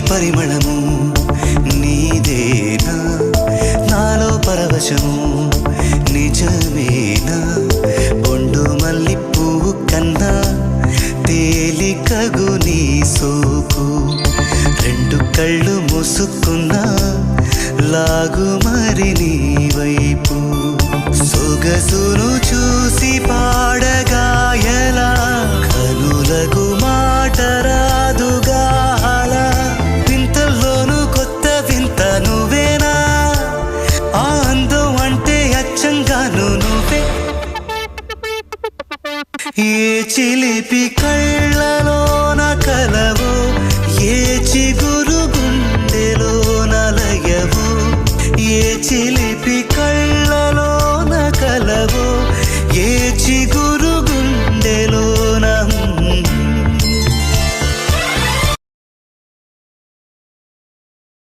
పరిమళము నీదేనా నాలో పరవశము నిజమేనా బొండు మల్లి పువ్వు కన్నా తేలికగు నీ సోకు రెండు కళ్ళు మూసుకున్నా లాగు మరి నీ వైపు సొగసును చూసి పాడగాయలా కనులకు